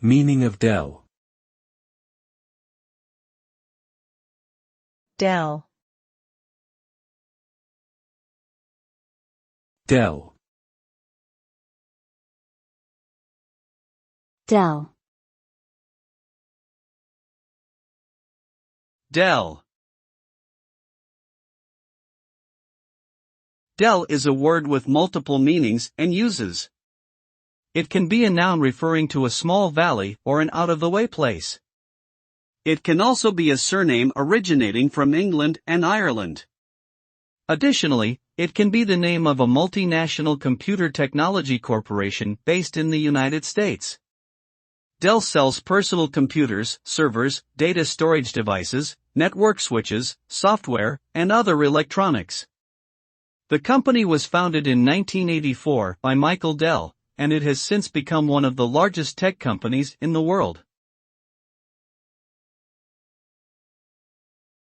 Meaning of dell. Dell. Dell. Dell. Dell. Dell is a word with multiple meanings and uses. It can be a noun referring to a small valley or an out-of-the-way place. It can also be a surname originating from England and Ireland. Additionally, it can be the name of a multinational computer technology corporation based in the United States. Dell sells personal computers, servers, data storage devices, network switches, software, and other electronics. The company was founded in 1984 by Michael Dell, and it has since become one of the largest tech companies in the world.